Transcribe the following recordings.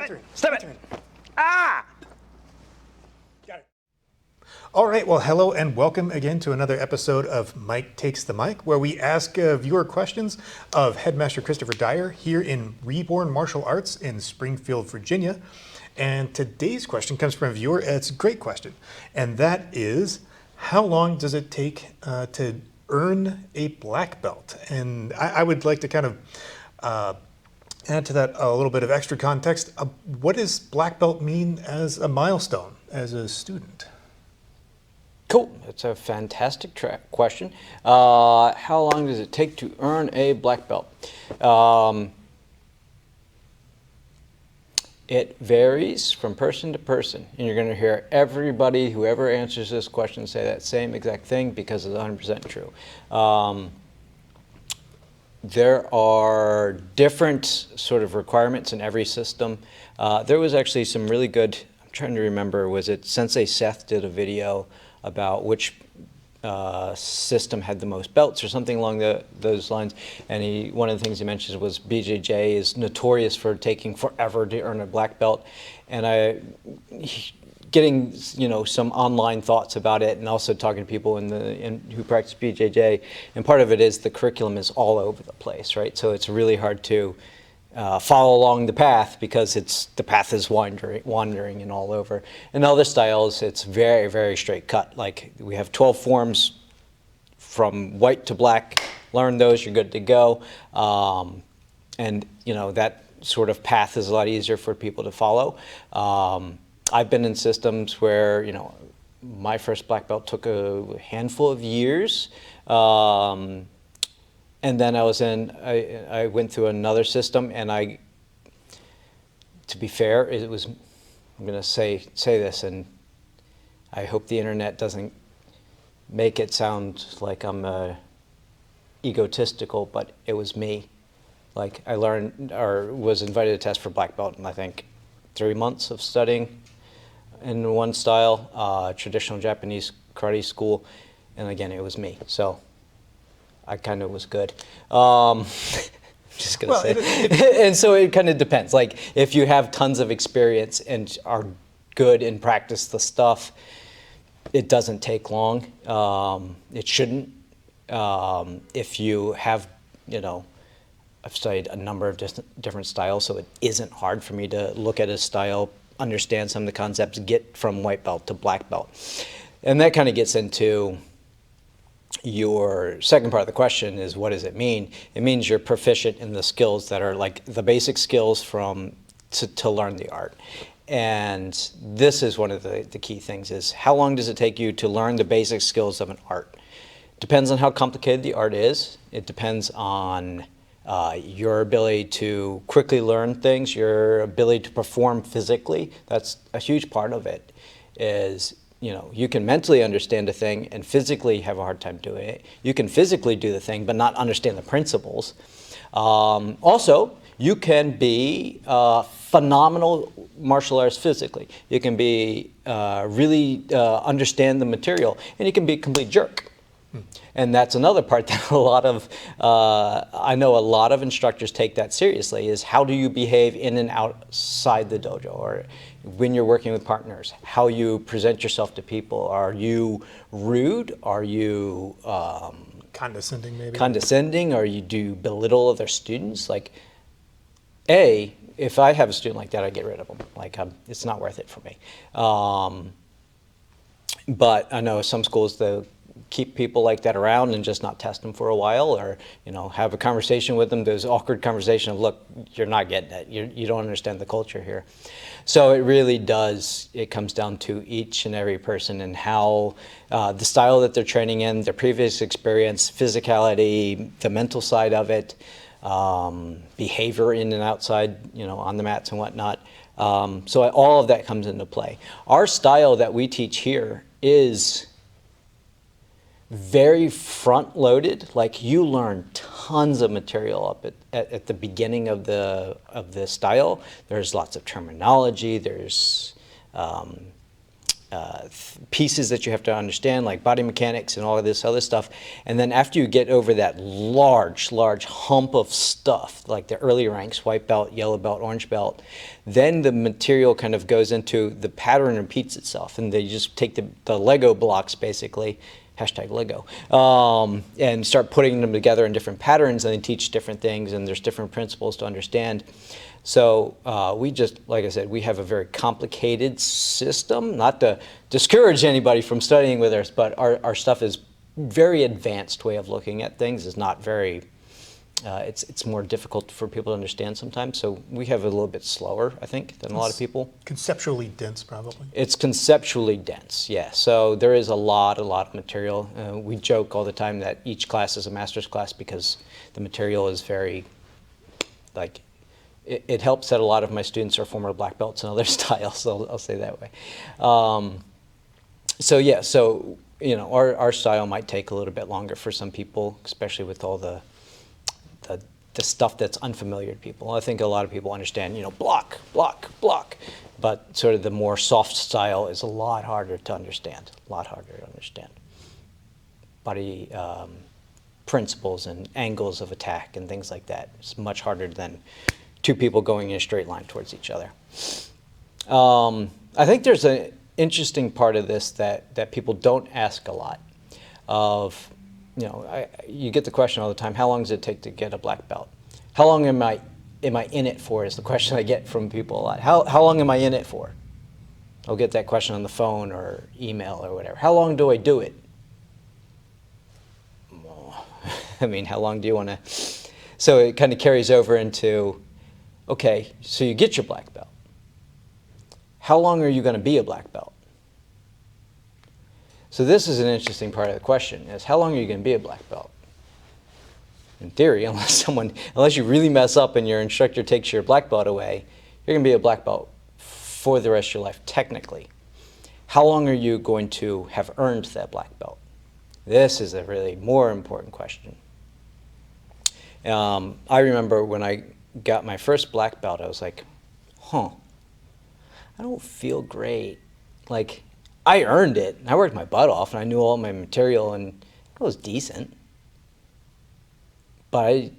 Got it. Step it. Ah! Got it. All right, well, hello and welcome again to another episode of Mike Takes the Mic, where we ask viewer questions of Headmaster Christopher Dyer here in Reborn Martial Arts in Springfield, Virginia. And today's question comes from a viewer. It's a great question, and that is, how long does it take to earn a black belt? And I would like to kind of add to that a little bit of extra context. What does black belt mean as a milestone, as a student? Cool. That's a fantastic question. How long does it take to earn a black belt? It varies from person to person, and you're going to hear everybody, whoever answers this question, say that same exact thing because it's 100% true. There are different sort of requirements in every system. There was actually some really good, I'm trying to remember, was it Sensei Seth did a video about which system had the most belts or something along those lines, and one of the things he mentioned was BJJ is notorious for taking forever to earn a black belt, and getting some online thoughts about it, and also talking to people who practice BJJ, and part of it is the curriculum is all over the place, right? So it's really hard to follow along the path because the path is wandering and all over. In other styles, it's very, very straight cut. Like we have 12 forms from white to black. Learn those, you're good to go. And that sort of path is a lot easier for people to follow. I've been in systems where my first black belt took a handful of years. And then I went through another system, and to be fair, I'm going to say this, and I hope the internet doesn't make it sound like I'm egotistical, but it was me. Like I learned or was invited to test for black belt in I think 3 months of studying in one style, traditional Japanese karate school, and again, it was me. So I kind of was good. Just gonna say. And so it kind of depends. Like if you have tons of experience and are good and practice the stuff, it doesn't take long. It shouldn't. If you have, I've studied a number of different styles, so it isn't hard for me to look at a style, understand some of the concepts, get from white belt to black belt. And that kind of gets into your second part of the question is, what does it mean? It means you're proficient in the skills that are like the basic skills to learn the art. And this is one of the key things is, how long does it take you to learn the basic skills of an art? Depends on how complicated the art is. It depends on your ability to quickly learn things, your ability to perform physically. That's a huge part of it is, you can mentally understand a thing and physically have a hard time doing it. You can physically do the thing but not understand the principles. Also, you can be phenomenal martial arts physically. You can be really understand the material, and you can be a complete jerk. And that's another part that I know a lot of instructors take that seriously, is how do you behave in and outside the dojo, or when you're working with partners, how you present yourself to people. Are you rude? Are you condescending maybe? Condescending, or do you belittle other students? Like, if I have a student like that, I get rid of them. Like, it's not worth it for me. But I know some schools, they'll keep people like that around and just not test them for a while, or have a conversation with them. There's awkward conversation of, look, you're not getting it. You don't understand the culture here. So it really does. It comes down to each and every person and how the style that they're training in, their previous experience, physicality, the mental side of it, behavior in and outside, on the mats and whatnot. So all of that comes into play. Our style that we teach here is very front-loaded. Like, you learn tons of material up at the beginning of the style. There's lots of terminology. There's pieces that you have to understand, like body mechanics and all of this other stuff. And then after you get over that large hump of stuff, like the early ranks, white belt, yellow belt, orange belt, then the material kind of goes into the pattern repeats itself. And they just take the Lego blocks, basically, hashtag Lego, and start putting them together in different patterns, and they teach different things, and there's different principles to understand. So we just, like I said, we have a very complicated system, not to discourage anybody from studying with us, but our stuff is very advanced way of looking at things. Is not very, it's more difficult for people to understand sometimes. So we have a little bit slower, I think, than a lot of people. Conceptually dense, probably. It's conceptually dense, yeah. So there is a lot of material. We joke all the time that each class is a master's class because the material is very, like, it helps that a lot of my students are former black belts in other styles, so I'll say that way. So yeah, so you know, our style might take a little bit longer for some people, especially with all the stuff that's unfamiliar to people. I think a lot of people understand, you know, block, block, block, but sort of the more soft style is a lot harder to understand, Body principles and angles of attack and things like that. It's much harder than two people going in a straight line towards each other. I think there's an interesting part of this that people don't ask a lot of, you know, you get the question all the time, how long does it take to get a black belt? How long am I in it for is the question I get from people a lot. How long am I in it for? I'll get that question on the phone or email or whatever. How long do I do it? I mean, how long do you want to? So it kind of carries over into, okay, so you get your black belt. How long are you going to be a black belt? So this is an interesting part of the question, is how long are you going to be a black belt? In theory, unless you really mess up and your instructor takes your black belt away, you're going to be a black belt for the rest of your life, technically. How long are you going to have earned that black belt? This is a really more important question. I remember when I got my first black belt, I was like, I don't feel great. Like, I earned it. I worked my butt off, and I knew all my material, and it was decent. But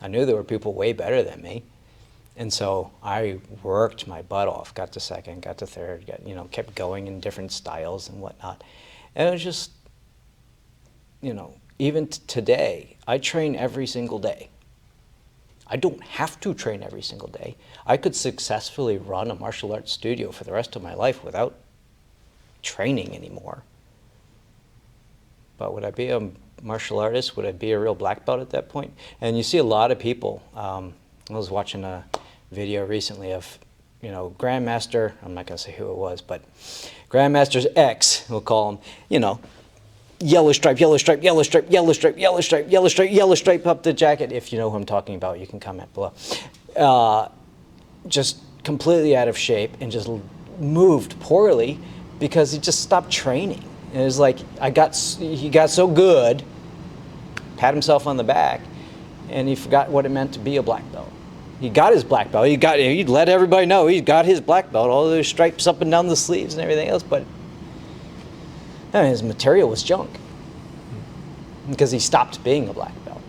I knew there were people way better than me. And so I worked my butt off, got to second, got to third, kept going in different styles and whatnot. And it was just, even today, I train every single day. I don't have to train every single day. I could successfully run a martial arts studio for the rest of my life without training anymore. But would I be a martial artist? Would I be a real black belt at that point? And you see a lot of people. I was watching a video recently of, Grandmaster, I'm not going to say who it was, but Grandmaster's X, we'll call him, yellow stripe, yellow stripe, yellow stripe, yellow stripe, yellow stripe, yellow stripe, yellow stripe up the jacket. If you know who I'm talking about, you can comment below. Just completely out of shape and just moved poorly because he just stopped training. And it was like, he got so good, pat himself on the back, and he forgot what it meant to be a black belt. He got his black belt. He'd let everybody know he got his black belt, all those stripes up and down the sleeves and everything else, but his material was junk because he stopped being a black belt.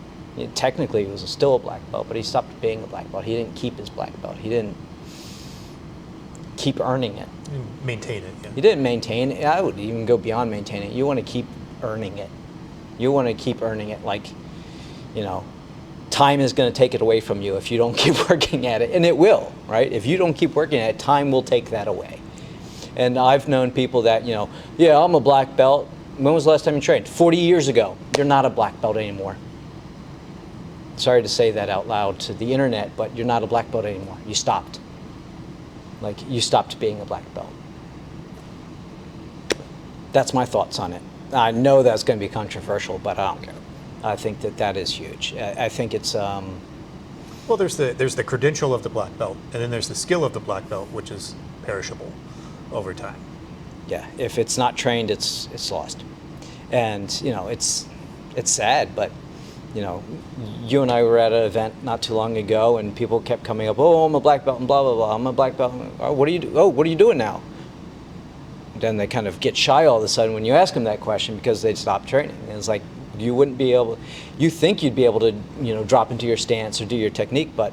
Technically, he was still a black belt, but he stopped being a black belt. He didn't keep his black belt. He didn't keep earning it. Maintain it, yeah. He didn't maintain it. I would even go beyond maintaining it. You want to keep earning it. You want to keep earning it like, time is going to take it away from you if you don't keep working at it. And it will, right? If you don't keep working at it, time will take that away. And I've known people that, yeah, I'm a black belt. When was the last time you trained? 40 years ago. You're not a black belt anymore. Sorry to say that out loud to the internet, but you're not a black belt anymore. You stopped. Like, you stopped being a black belt. That's my thoughts on it. I know that's going to be controversial, but I don't care. I think that is huge. I think it's... Well, there's the credential of the black belt, and then there's the skill of the black belt, which is perishable over time. Yeah, if it's not trained, it's lost. And, it's sad, but you know, you and I were at an event not too long ago, and people kept coming up, oh, I'm a black belt and blah, blah, blah. I'm a black belt. Oh, what do you do? Oh, what are you doing now? Then they kind of get shy all of a sudden when you ask them that question because they'd stopped training. And it's like, you wouldn't be able, you think you'd be able to, you know, drop into your stance or do your technique, but,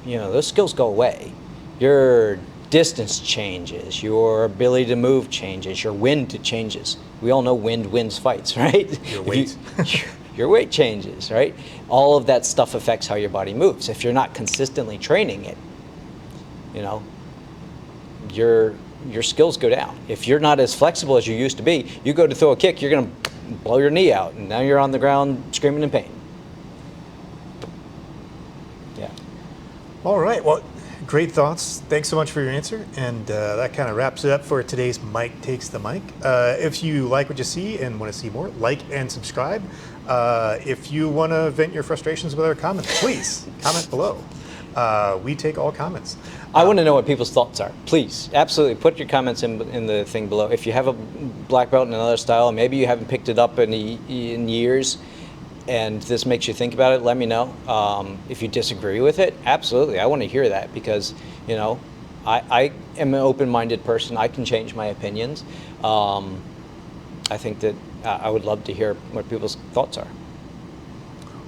you know, those skills go away. Your distance changes, your ability to move changes, your wind changes. We all know wind wins fights, right? Your weight. Your weight changes, right? All of that stuff affects how your body moves. If you're not consistently training it, you know, your skills go down. If you're not as flexible as you used to be, you go to throw a kick, you're going to blow your knee out, and now you're on the ground screaming in pain. Yeah. All right. Well, great thoughts. Thanks so much for your answer. And that kind of wraps it up for today's Mike Takes the Mic. If you like what you see and want to see more, like and subscribe. If you want to vent your frustrations with our comments, please comment below. We take all comments. I want to know what people's thoughts are. Please, absolutely, put your comments in the thing below. If you have a black belt in another style, maybe you haven't picked it up in years, and this makes you think about it, let me know. If you disagree with it, absolutely, I want to hear that because, you know, I am an open-minded person. I can change my opinions. I think that I would love to hear what people's thoughts are.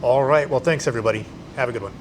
All right. Well, thanks, everybody. Have a good one.